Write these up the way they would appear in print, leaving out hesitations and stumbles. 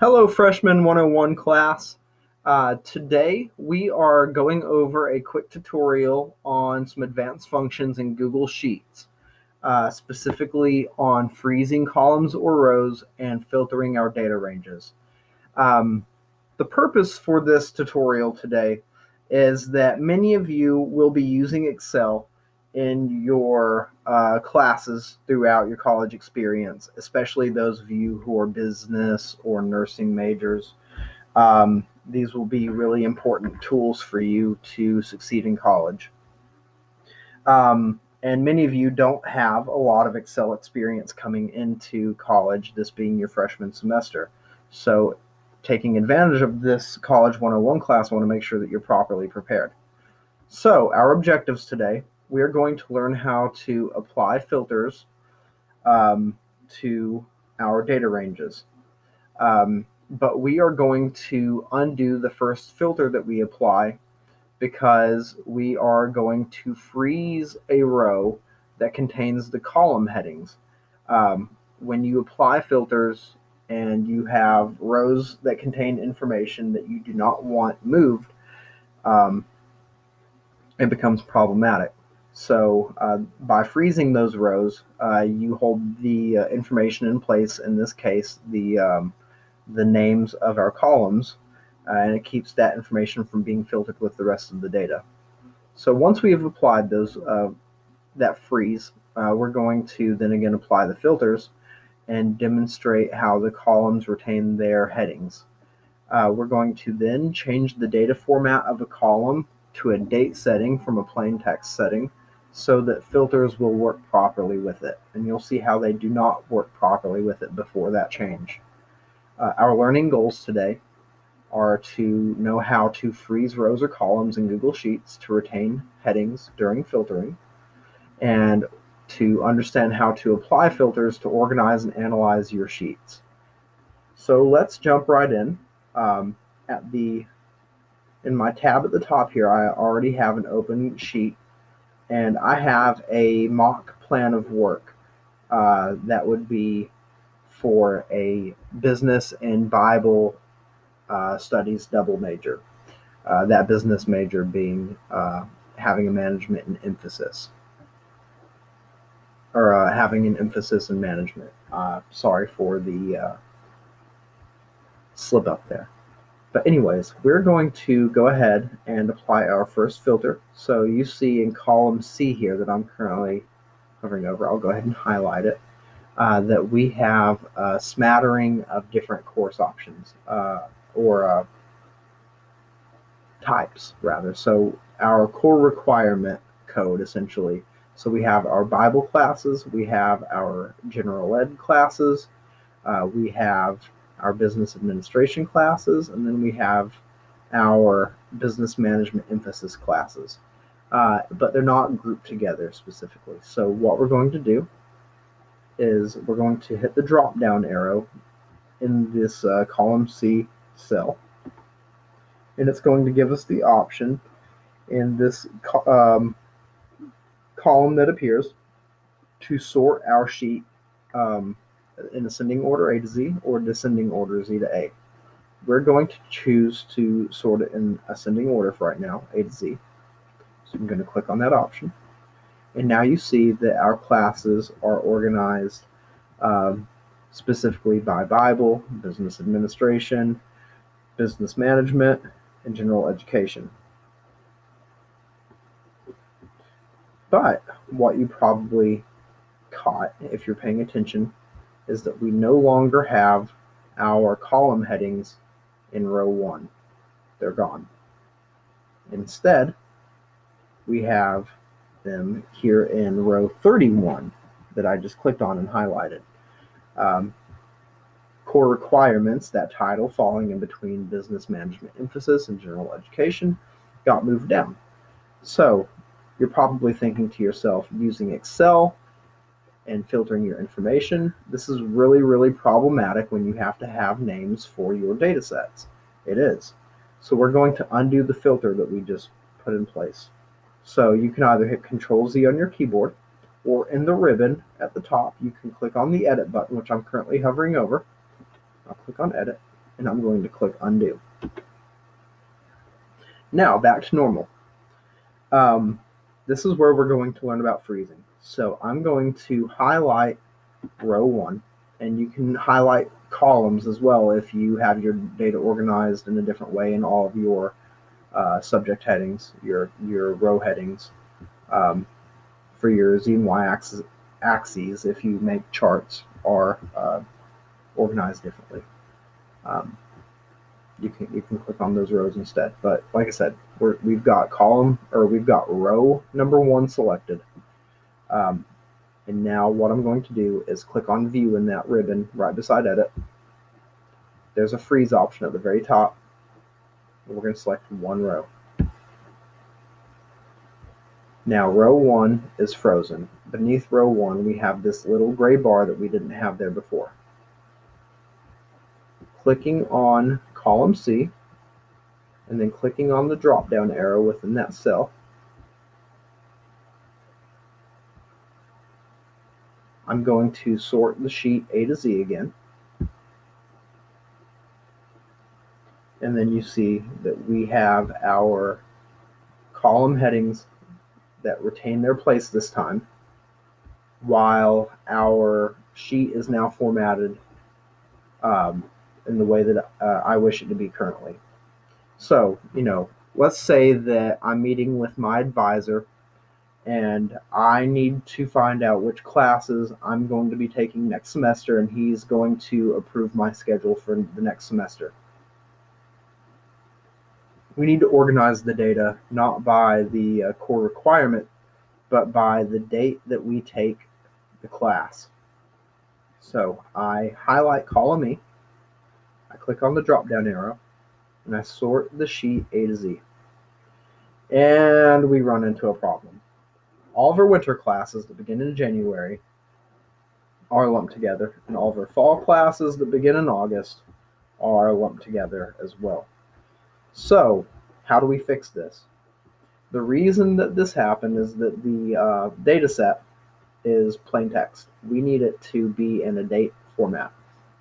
Hello, Freshman 101 class. Today we are going over a quick tutorial on some advanced functions in Google Sheets, specifically on freezing columns or rows and filtering our data ranges. Um, the purpose for this tutorial today is that many of you will be using Excel in your classes throughout your college experience, especially those of you who are business or nursing majors. These will be really important tools for you to succeed in college. And many of you don't have a lot of Excel experience coming into college, this being your freshman semester. So, taking advantage of this College 101 class, I want to make sure that you're properly prepared. So, our objectives today, we are going to learn how to apply filters to our data ranges. But we are going to undo the first filter that we apply because we are going to freeze a row that contains the column headings. When you apply filters and you have rows that contain information that you do not want moved, um, it becomes problematic. So, by freezing those rows, you hold the information in place. In this case, the names of our columns, and it keeps that information from being filtered with the rest of the data. So once we have applied that freeze, we're going to then again apply the filters and demonstrate how the columns retain their headings. We're going to then change the data format of a column to a date setting from a plain text setting so that filters will work properly with it. And you'll see how they do not work properly with it before that change. Our learning goals today are to know how to freeze rows or columns in Google Sheets to retain headings during filtering, and to understand how to apply filters to organize and analyze your sheets. So let's jump right in. Um, at the in my tab at the top here, I already have an open sheet, and I have a mock plan of work that would be for a business and Bible studies double major. That business major being having a management and emphasis, or having an emphasis in management. Sorry for the slip up there. But anyways, we're going to go ahead and apply our first filter. So you see in column C here that I'm currently hovering over, I'll go ahead and highlight it, that we have a smattering of different course options, or types rather. So our core requirement code essentially. So we have our Bible classes, we have our general ed classes, we have our business administration classes, and then we have our business management emphasis classes. But they're not grouped together specifically. So what we're going to do is we're going to hit the drop down arrow in this column C cell, and it's going to give us the option in this column that appears to sort our sheet um, in ascending order A to Z or descending order Z to A. We're going to choose to sort it in ascending order for right now, A to Z. So I'm going to click on that option. And now you see that our classes are organized specifically by Bible, business administration, business management, and general education. But what you probably caught, if you're paying attention, is that we no longer have our column headings in row 1. They're gone. Instead, we have them here in row 31 that I just clicked on and highlighted. Um, Core requirements, that title falling in between business management emphasis and general education, got moved down. So you're probably thinking to yourself, using Excel and filtering your information, this is really, really problematic when you have to have names for your data sets. It is. So we're going to undo the filter that we just put in place. So you can either hit Control Z on your keyboard, or in the ribbon at the top, you can click on the Edit button, which I'm currently hovering over. I'll click on Edit. and I'm going to click undo. Now back to normal. This is where we're going to learn about freezing. So I'm going to highlight row 1, and you can highlight columns as well if you have your data organized in a different way in all of your subject headings, your row headings, for your Z and Y axes if you make charts are organized differently. You can click on those rows instead. But like I said, we've got row number 1 selected. And now what I'm going to do is click on View in that ribbon right beside Edit. There's a freeze option at the very top. And we're going to select 1 row. Now row 1 is frozen. Beneath row 1 we have this little gray bar that we didn't have there before. Clicking on column C and then clicking on the drop down arrow within that cell, I'm going to sort the sheet A to Z again. And then you see that we have our column headings that retain their place this time, while our sheet is now formatted in the way that I wish it to be currently. So, let's say that I'm meeting with my advisor and I need to find out which classes I'm going to be taking next semester, and he's going to approve my schedule for the next semester. We need to organize the data not by the core requirement, but by the date that we take the class. So I highlight column E, I click on the drop down arrow, and I sort the sheet A to Z. And we run into a problem. All of our winter classes that begin in January are lumped together, and all of our fall classes that begin in August are lumped together as well. So how do we fix this? The reason that this happened is that the data set is plain text. We need it to be in a date format.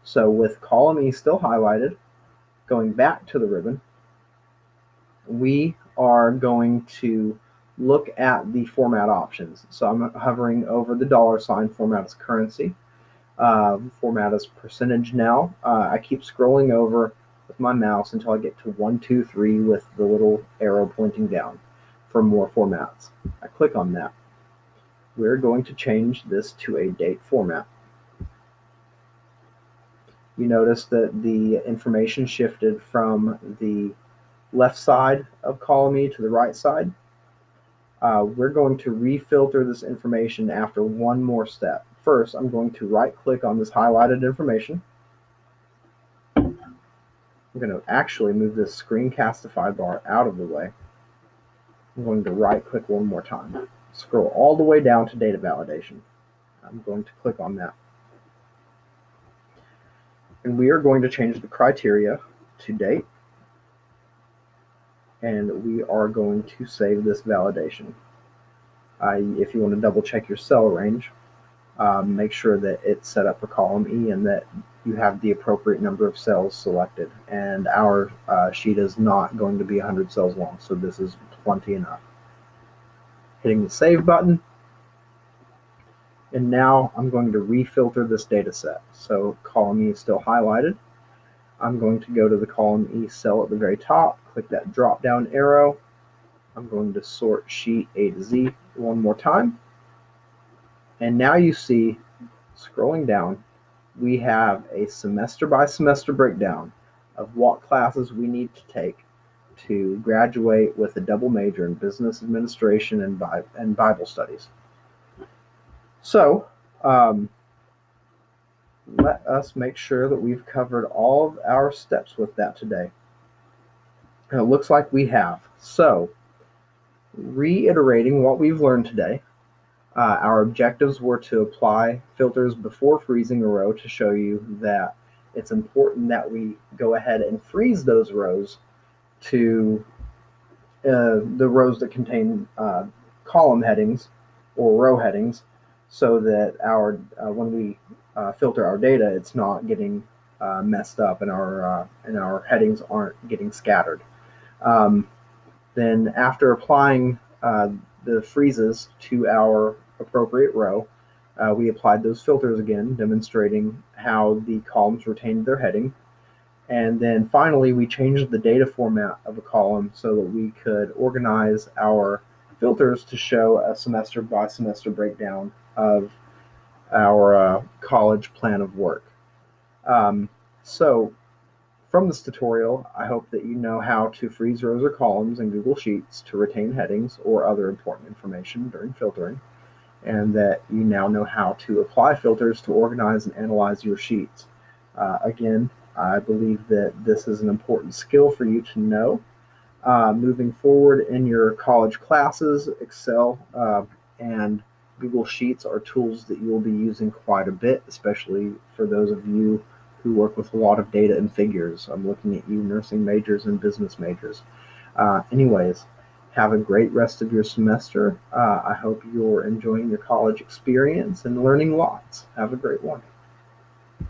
So with column E still highlighted, going back to the ribbon, we are going to look at the format options. So I'm hovering over the $sign, format as currency, format as percentage now. I keep scrolling over with my mouse until I get to 1, 2, 3 with the little arrow pointing down for more formats. I click on that. We're going to change this to a date format. You notice that the information shifted from the left side of column E to the right side. We're going to refilter this information after one more step. First, I'm going to right-click on this highlighted information. I'm going to actually move this screencastify bar out of the way. I'm going to right-click one more time. Scroll all the way down to data validation. I'm going to click on that. And we are going to change the criteria to date. And we are going to save this validation. If you want to double check your cell range, make sure that it's set up for column E and that you have the appropriate number of cells selected. And our sheet is not going to be 100 cells long, so this is plenty enough. Hitting the save button. And now I'm going to refilter this data set. So column E is still highlighted. I'm going to go to the column E cell at the very top, click that drop down arrow. I'm going to sort sheet A to Z one more time. And now you see, scrolling down, we have a semester by semester breakdown of what classes we need to take to graduate with a double major in business administration and Bible studies. So let us make sure that we've covered all of our steps with that today. And it looks like we have. So, reiterating what we've learned today, our objectives were to apply filters before freezing a row to show you that it's important that we go ahead and freeze those rows to the rows that contain column headings or row headings, so that our when we filter our data, it's not getting messed up and our headings aren't getting scattered. Um, then after applying the freezes to our appropriate row, we applied those filters again, demonstrating how the columns retained their heading. And then finally, we changed the data format of a column so that we could organize our filters to show a semester by semester breakdown of our college plan of work. Um, so from this tutorial, I hope that you know how to freeze rows or columns in Google Sheets to retain headings or other important information during filtering, and that you now know how to apply filters to organize and analyze your sheets. Again, I believe that this is an important skill for you to know. Moving forward in your college classes, Excel and Google Sheets are tools that you will be using quite a bit, especially for those of you who work with a lot of data and figures. I'm looking at you, nursing majors and business majors. Anyways, have a great rest of your semester. I hope you're enjoying your college experience and learning lots. Have a great one.